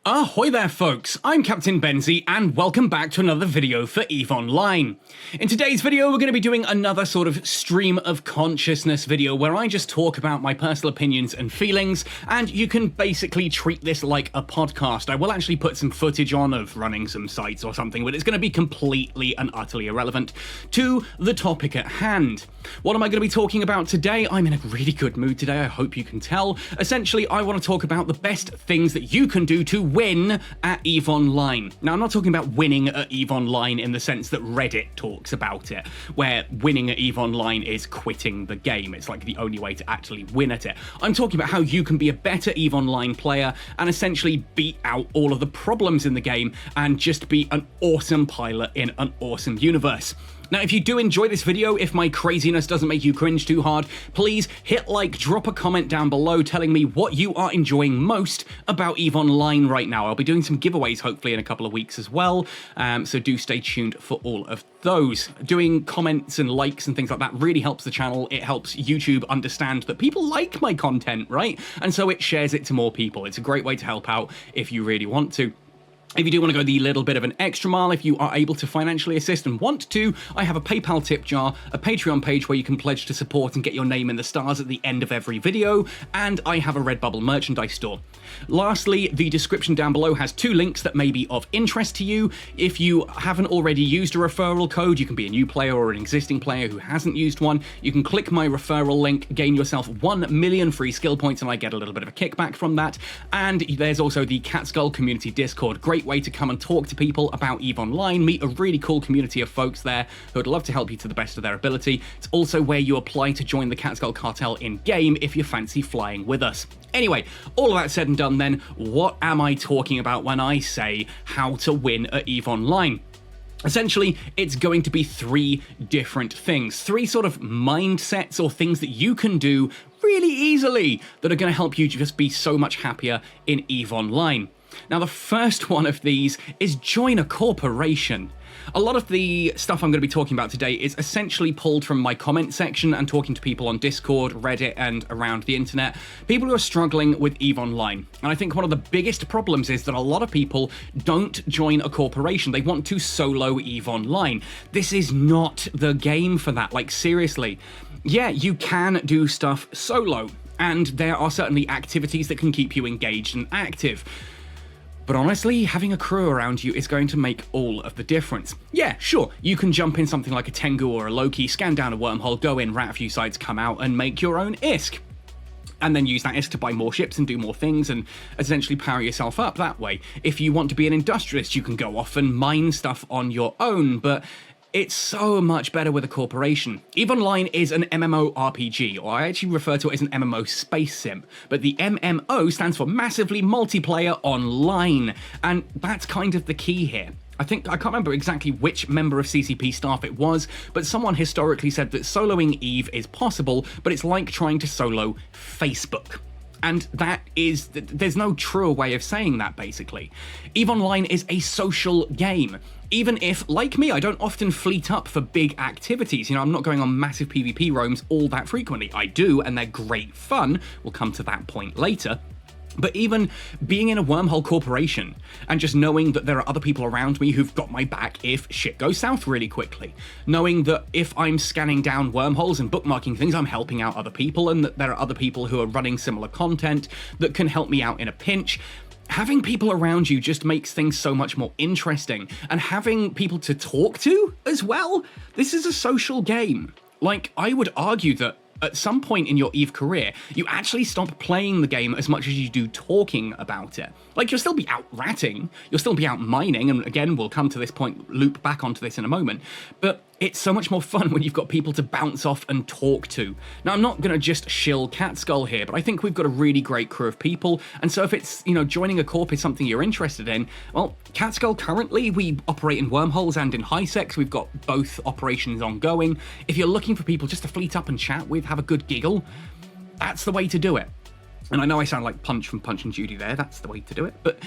Ahoy there folks, I'm Captain Benzie and welcome back to another video for EVE Online. In today's video we're going to be doing another sort of stream of consciousness video where I just talk about my personal opinions and feelings, and you can basically treat this like a podcast. I will actually put some footage on of running some sites or something, but it's going to be completely and utterly irrelevant to the topic at hand. What am I going to be talking about today? I'm in a really good mood today, I hope you can tell. Essentially, I want to talk about the best things that you can do to win at EVE Online. Now, I'm not talking about winning at EVE Online in the sense that Reddit talks about it, where winning at EVE Online is quitting the game. It's like the only way to actually win at it. I'm talking about how you can be a better EVE Online player and essentially beat out all of the problems in the game and just be an awesome pilot in an awesome universe. Now, if you do enjoy this video, if my craziness doesn't make you cringe too hard, please hit like, drop a comment down below telling me what you are enjoying most about EVE Online right now. I'll be doing some giveaways hopefully in a couple of weeks as well, so do stay tuned for all of those. Doing comments and likes and things like that really helps the channel. It helps YouTube understand that people like my content, right? And so it shares it to more people. It's a great way to help out if you really want to. If you do want to go the little bit of an extra mile, if you are able to financially assist and want to, I have a PayPal tip jar, a Patreon page where you can pledge to support and get your name in the stars at the end of every video, and I have a Redbubble merchandise store. Lastly, the description down below has two links that may be of interest to you. If you haven't already used a referral code, you can be a new player or an existing player who hasn't used one, you can click my referral link, gain yourself 1 million free skill points, and I get a little bit of a kickback from that. And there's also the Catskull Community Discord. Great way to come and talk to people about EVE Online, meet a really cool community of folks there who would love to help you to the best of their ability. It's also where you apply to join the Catskull Cartel in-game if you fancy flying with us. Anyway, all of that said and done then, what am I talking about when I say how to win at EVE Online? Essentially, it's going to be 3 different things, 3 sort of mindsets or things that you can do really easily that are going to help you just be so much happier in EVE Online. Now, the first one of these is join a corporation. A lot of the stuff I'm going to be talking about today is essentially pulled from my comment section and talking to people on Discord, Reddit, and around the internet, people who are struggling with EVE Online. And I think one of the biggest problems is that a lot of people don't join a corporation. They want to solo EVE Online. This is not the game for that. Like, seriously. Yeah, you can do stuff solo, and there are certainly activities that can keep you engaged and active. But honestly, having a crew around you is going to make all of the difference. Yeah, sure, you can jump in something like a Tengu or a Loki, scan down a wormhole, go in, rat a few sites, come out, and make your own ISK. And then use that ISK to buy more ships and do more things and essentially power yourself up that way. If you want to be an industrialist, you can go off and mine stuff on your own, but it's so much better with a corporation. EVE Online is an MMORPG, or I actually refer to it as an MMO space sim, but the MMO stands for Massively Multiplayer Online, and that's kind of the key here. I can't remember exactly which member of CCP staff it was, but someone historically said that soloing EVE is possible, but it's like trying to solo Facebook. And there's no truer way of saying that, basically. EVE Online is a social game. Even if, like me, I don't often fleet up for big activities. You know, I'm not going on massive PvP roams all that frequently. I do, and they're great fun. We'll come to that point later. But even being in a wormhole corporation and just knowing that there are other people around me who've got my back if shit goes south really quickly. Knowing that if I'm scanning down wormholes and bookmarking things, I'm helping out other people, and that there are other people who are running similar content that can help me out in a pinch. Having people around you just makes things so much more interesting, and having people to talk to as well. This is a social game. Like, I would argue that at some point in your EVE career, you actually stop playing the game as much as you do talking about it. Like, you'll still be out ratting, you'll still be out mining, and again, we'll come to this point, loop back onto this in a moment, but it's so much more fun when you've got people to bounce off and talk to. Now, I'm not going to just shill Catskull here, but I think we've got a really great crew of people, and so if it's, you know, joining a corp is something you're interested in, well, Catskull currently, we operate in wormholes and in high-sex, we've got both operations ongoing. If you're looking for people just to fleet up and chat with, have a good giggle, that's the way to do it. And I know I sound like Punch from Punch and Judy there, that's the way to do it, but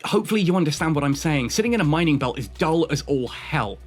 hopefully you understand what I'm saying. Sitting in a mining belt is dull as all hell.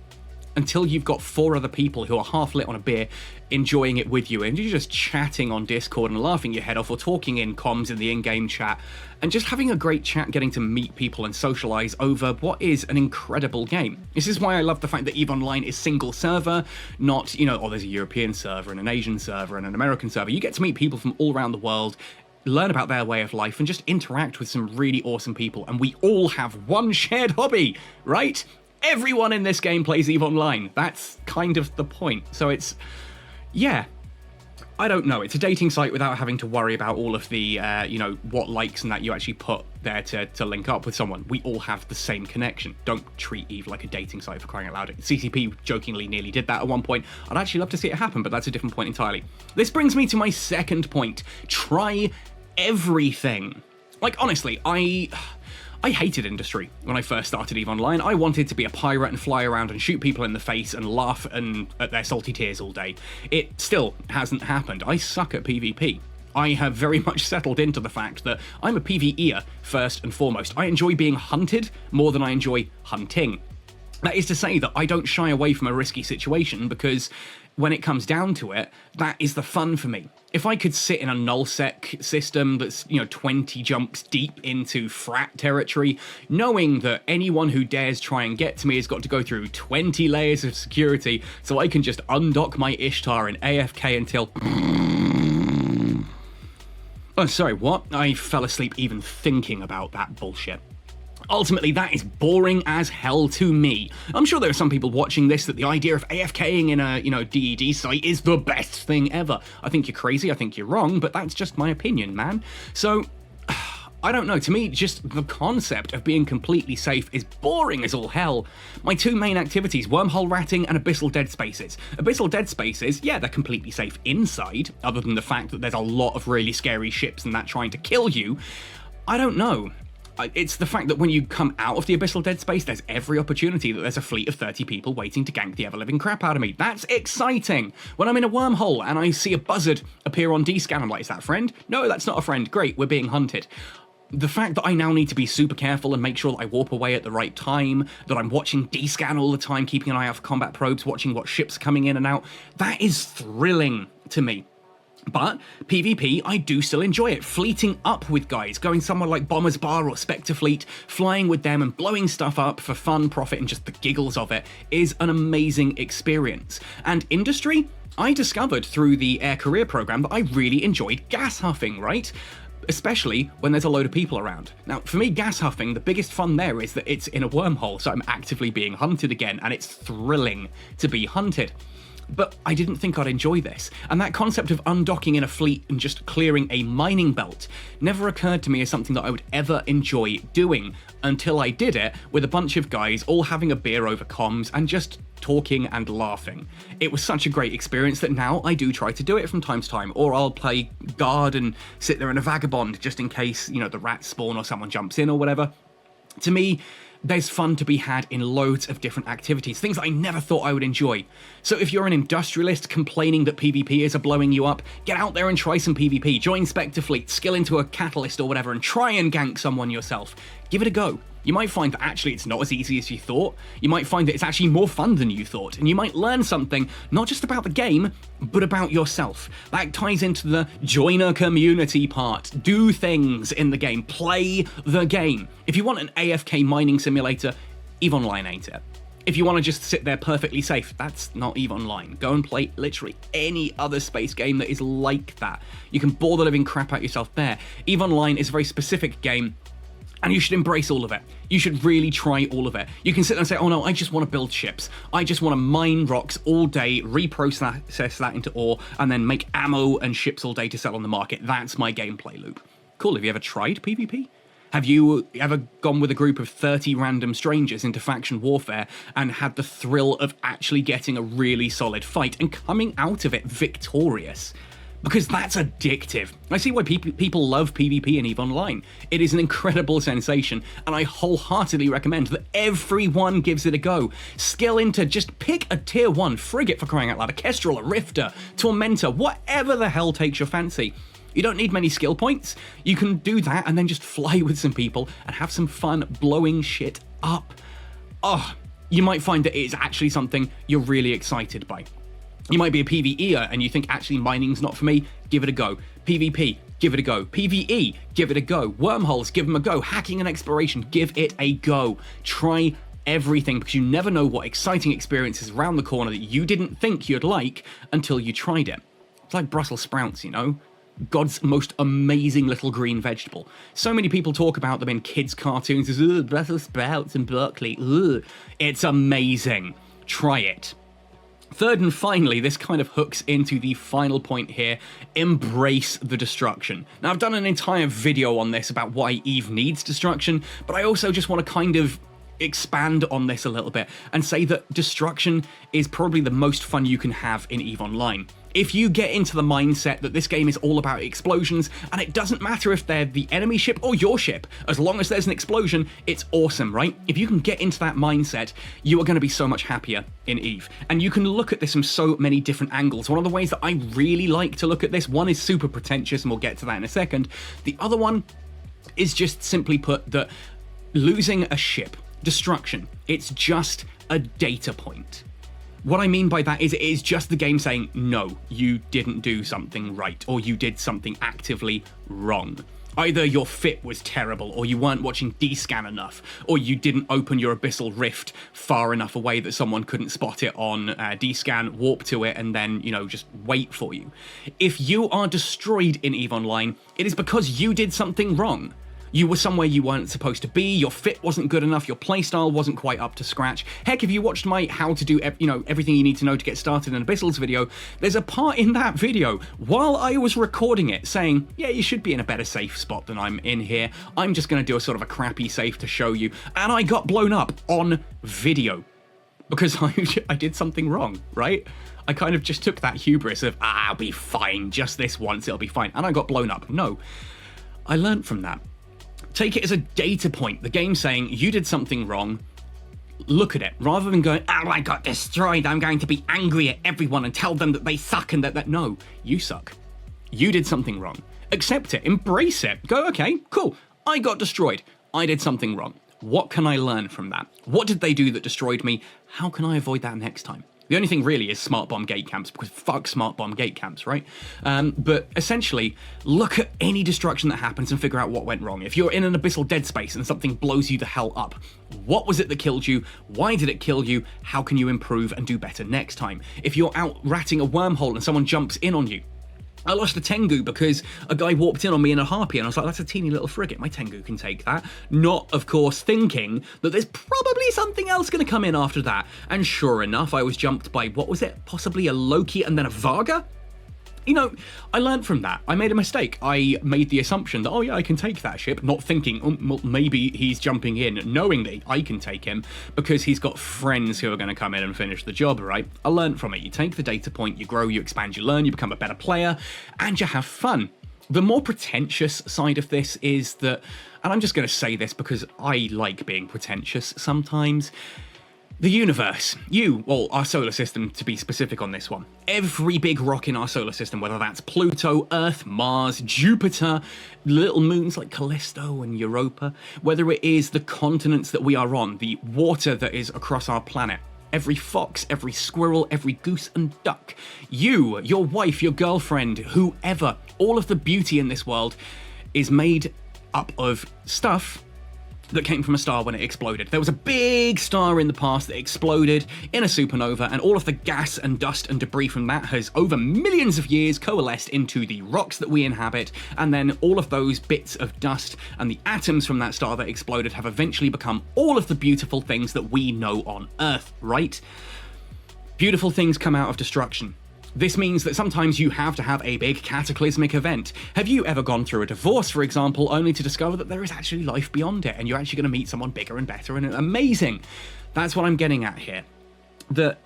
until you've got 4 other people who are half lit on a beer enjoying it with you, and you're just chatting on Discord and laughing your head off, or talking in comms in the in-game chat, and just having a great chat, getting to meet people and socialize over what is an incredible game. This is why I love the fact that EVE Online is single server, not, you know, oh, there's a European server and an Asian server and an American server. You get to meet people from all around the world, learn about their way of life, and just interact with some really awesome people. And we all have one shared hobby, right? Everyone in this game plays EVE Online. That's kind of the point. So it's, yeah, I don't know. It's a dating site without having to worry about all of the, you know, what likes and that you actually put there to link up with someone. We all have the same connection. Don't treat EVE like a dating site, for crying out loud. CCP jokingly nearly did that at one point. I'd actually love to see it happen, but that's a different point entirely. This brings me to my second point. Try everything. Like, honestly, I hated industry when I first started EVE Online. I wanted to be a pirate and fly around and shoot people in the face and laugh at their salty tears all day. It still hasn't happened. I suck at PvP. I have very much settled into the fact that I'm a PvEer first and foremost. I enjoy being hunted more than I enjoy hunting. That is to say that I don't shy away from a risky situation, because when it comes down to it, that is the fun for me. If I could sit in a nullsec system that's, you know, 20 jumps deep into frat territory, knowing that anyone who dares try and get to me has got to go through 20 layers of security, so I can just undock my Ishtar and AFK until... Oh, sorry, what? I fell asleep even thinking about that bullshit. Ultimately, that is boring as hell to me. I'm sure there are some people watching this that the idea of AFKing in a, you know, DED site is the best thing ever. I think you're crazy, I think you're wrong, but that's just my opinion, man. So, I don't know, to me, just the concept of being completely safe is boring as all hell. My 2 main activities, wormhole ratting and abyssal dead spaces. Abyssal dead spaces, yeah, they're completely safe inside, other than the fact that there's a lot of really scary ships and that trying to kill you. I don't know. It's the fact that when you come out of the abyssal dead space, there's every opportunity that there's a fleet of 30 people waiting to gank the ever-living crap out of me. That's exciting! When I'm in a wormhole and I see a buzzard appear on D-scan, I'm like, is that a friend? No, that's not a friend. Great, we're being hunted. The fact that I now need to be super careful and make sure that I warp away at the right time, that I'm watching D-scan all the time, keeping an eye out for combat probes, watching what ships are coming in and out, that is thrilling to me. But PvP, I do still enjoy it. Fleeting up with guys, going somewhere like Bomber's Bar or Spectre Fleet, flying with them and blowing stuff up for fun, profit, and just the giggles of it is an amazing experience. And industry, I discovered through the Air Career program that I really enjoyed gas huffing, right? Especially when there's a load of people around. Now, for me, gas huffing, the biggest fun there is that it's in a wormhole, so I'm actively being hunted again, and it's thrilling to be hunted. But I didn't think I'd enjoy this, and that concept of undocking in a fleet and just clearing a mining belt never occurred to me as something that I would ever enjoy doing, until I did it with a bunch of guys all having a beer over comms and just talking and laughing. It was such a great experience that now I do try to do it from time to time, or I'll play guard and sit there in a vagabond just in case, you know, the rats spawn or someone jumps in or whatever. To me, there's fun to be had in loads of different activities, things that I never thought I would enjoy. So if you're an industrialist complaining that PvPers are blowing you up, get out there and try some PvP, join Spectre Fleet, skill into a catalyst or whatever, and try and gank someone yourself. Give it a go. You might find that actually it's not as easy as you thought. You might find that it's actually more fun than you thought, and you might learn something, not just about the game, but about yourself. That ties into the join a community part. Do things in the game. Play the game. If you want an AFK mining simulator, EVE Online ain't it. If you want to just sit there perfectly safe, that's not EVE Online. Go and play literally any other space game that is like that. You can bore the living crap out yourself there. EVE Online is a very specific game, and you should embrace all of it. You should really try all of it. You can sit there and say, oh no, I just want to build ships. I just want to mine rocks all day, reprocess that into ore, and then make ammo and ships all day to sell on the market. That's my gameplay loop. Cool, have you ever tried PvP? Have you ever gone with a group of 30 random strangers into faction warfare and had the thrill of actually getting a really solid fight and coming out of it victorious? Because that's addictive. I see why people love PvP and EVE Online. It is an incredible sensation, and I wholeheartedly recommend that everyone gives it a go. Skill into, just pick a tier 1 frigate, for crying out loud, a Kestrel, a Rifter, Tormentor, whatever the hell takes your fancy. You don't need many skill points. You can do that and then just fly with some people and have some fun blowing shit up. Oh, you might find that it is actually something you're really excited by. You might be a PvEer and you think, actually, mining's not for me. Give it a go. PvP, give it a go. PvE, give it a go. Wormholes, give them a go. Hacking and exploration, give it a go. Try everything, because you never know what exciting experience is around the corner that you didn't think you'd like until you tried it. It's like Brussels sprouts, you know? God's most amazing little green vegetable. So many people talk about them in kids' cartoons as, ugh, Brussels sprouts and broccoli. Ugh. It's amazing. Try it. Third and finally, this kind of hooks into the final point here: embrace the destruction. Now, I've done an entire video on this about why Eve needs destruction, but I also just want to kind of expand on this a little bit and say that destruction is probably the most fun you can have in EVE Online. If you get into the mindset that this game is all about explosions, and it doesn't matter if they're the enemy ship or your ship, as long as there's an explosion, it's awesome, right? If you can get into that mindset, you are going to be so much happier in EVE. And you can look at this from so many different angles. One of the ways that I really like to look at this, one is super pretentious, and we'll get to that in a second. The other one is just simply put that losing a ship, destruction, it's just a data point. What I mean by that is it is just the game saying, no, you didn't do something right, or you did something actively wrong. Either your fit was terrible, or you weren't watching D-scan enough, or you didn't open your abyssal rift far enough away that someone couldn't spot it on D-scan, warp to it, and then, you know, just wait for you. If you are destroyed in EVE Online, it is because you did something wrong. You were somewhere you weren't supposed to be, your fit wasn't good enough, your playstyle wasn't quite up to scratch. Heck, if you watched my how to do everything you need to know to get started in Abyssals video, there's a part in that video while I was recording it saying, yeah, you should be in a better safe spot than I'm in here. I'm just going to do a sort of a crappy safe to show you. And I got blown up on video because I did something wrong, right? I kind of just took that hubris of, I'll be fine, just this once, it'll be fine. And I got blown up. No, I learned from that. Take it as a data point, the game saying you did something wrong. Look at it, rather than going, oh, I got destroyed, I'm going to be angry at everyone and tell them that they suck and that no, you suck. You did something wrong. Accept it, embrace it. Go, okay, cool, I got destroyed. I did something wrong. What can I learn from that? What did they do that destroyed me? How can I avoid that next time? The only thing really is smart bomb gate camps, because fuck smart bomb gate camps, right? But essentially, look at any destruction that happens and figure out what went wrong. If you're in an abyssal dead space and something blows you the hell up, what was it that killed you? Why did it kill you? How can you improve and do better next time? If you're out ratting a wormhole and someone jumps in on you, I lost a Tengu because a guy warped in on me in a Harpy, and I was like, that's a teeny little frigate, my Tengu can take that. Not, of course, thinking that there's probably something else going to come in after that. And sure enough, I was jumped by, what was it? Possibly a Loki and then a Varga? You know, I learned from that. I made a mistake. I made the assumption that, oh yeah, I can take that ship, not thinking, oh, well, maybe he's jumping in, knowing that I can take him because he's got friends who are going to come in and finish the job, right? I learned from it. You take the data point, you grow, you expand, you learn, you become a better player, and you have fun. The more pretentious side of this is that, and I'm just going to say this because I like being pretentious sometimes, the universe, our solar system to be specific on this one. Every big rock in our solar system, whether that's Pluto, Earth, Mars, Jupiter, little moons like Callisto and Europa, whether it is the continents that we are on, the water that is across our planet, every fox, every squirrel, every goose and duck, you, your wife, your girlfriend, whoever, all of the beauty in this world is made up of stuff that came from a star when it exploded. There was a big star in the past that exploded in a supernova, and all of the gas and dust and debris from that has over millions of years coalesced into the rocks that we inhabit, and then all of those bits of dust and the atoms from that star that exploded have eventually become all of the beautiful things that we know on Earth, right? Beautiful things come out of destruction. This means that sometimes you have to have a big cataclysmic event. Have you ever gone through a divorce, for example, only to discover that there is actually life beyond it, and you're actually going to meet someone bigger and better and amazing? That's what I'm getting at here. That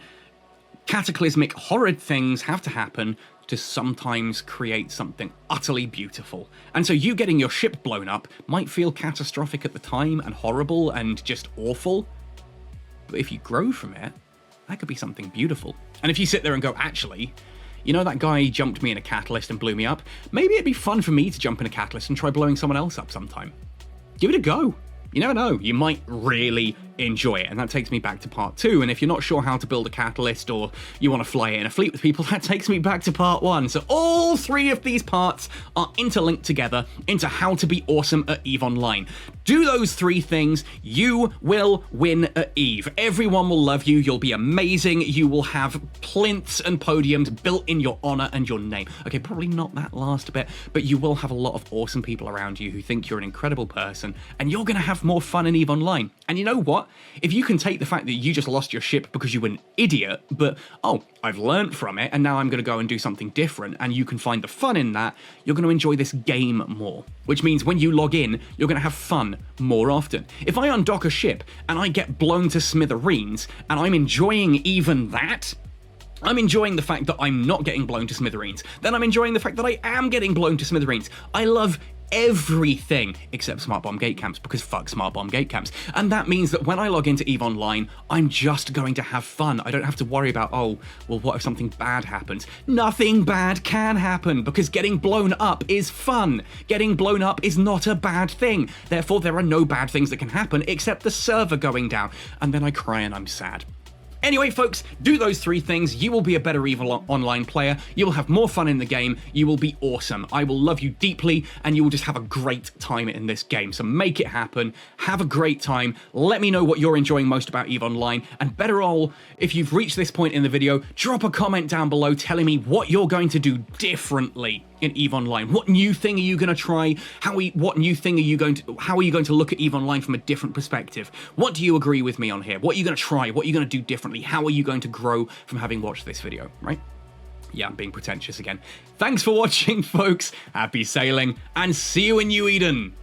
cataclysmic, horrid things have to happen to sometimes create something utterly beautiful. And so you getting your ship blown up might feel catastrophic at the time and horrible and just awful, but if you grow from it, that could be something beautiful. And if you sit there and go, actually, you know that guy jumped me in a catalyst and blew me up? Maybe it'd be fun for me to jump in a catalyst and try blowing someone else up sometime. Give it a go. You never know. You might really enjoy it. And that takes me back to part 2. And if you're not sure how to build a catalyst or you want to fly it in a fleet with people, that takes me back to part 1. So all 3 of these parts are interlinked together into how to be awesome at EVE Online. Do those 3 things, you will win at EVE. Everyone will love you, you'll be amazing, you will have plinths and podiums built in your honor and your name. Okay, probably not that last bit, but you will have a lot of awesome people around you who think you're an incredible person, and you're going to have more fun in EVE Online. And you know what? If you can take the fact that you just lost your ship because you were an idiot, but, oh, I've learned from it, and now I'm going to go and do something different, and you can find the fun in that, you're going to enjoy this game more. Which means when you log in, you're going to have fun more often. If I undock a ship and I get blown to smithereens, and I'm enjoying even that, I'm enjoying the fact that I'm not getting blown to smithereens, then I'm enjoying the fact that I am getting blown to smithereens. I love everything except smart bomb gate camps, because fuck smart bomb gate camps. And that means that when I log into EVE Online, I'm just going to have fun. I don't have to worry about, oh, well, what if something bad happens? Nothing bad can happen, because getting blown up is fun. Getting blown up is not a bad thing. Therefore, there are no bad things that can happen except the server going down. And then I cry and I'm sad. Anyway, folks, do those 3 things. You will be a better EVE Online player. You will have more fun in the game. You will be awesome. I will love you deeply, and you will just have a great time in this game. So make it happen. Have a great time. Let me know what you're enjoying most about EVE Online. And better all, if you've reached this point in the video, drop a comment down below telling me what you're going to do differently in EVE Online. What new thing are you going to try? How are you going to look at EVE Online from a different perspective? What do you agree with me on here? What are you going to try? What are you going to do differently? How are you going to grow from having watched this video, right? Yeah, I'm being pretentious again. Thanks for watching, folks. Happy sailing, and see you in New Eden.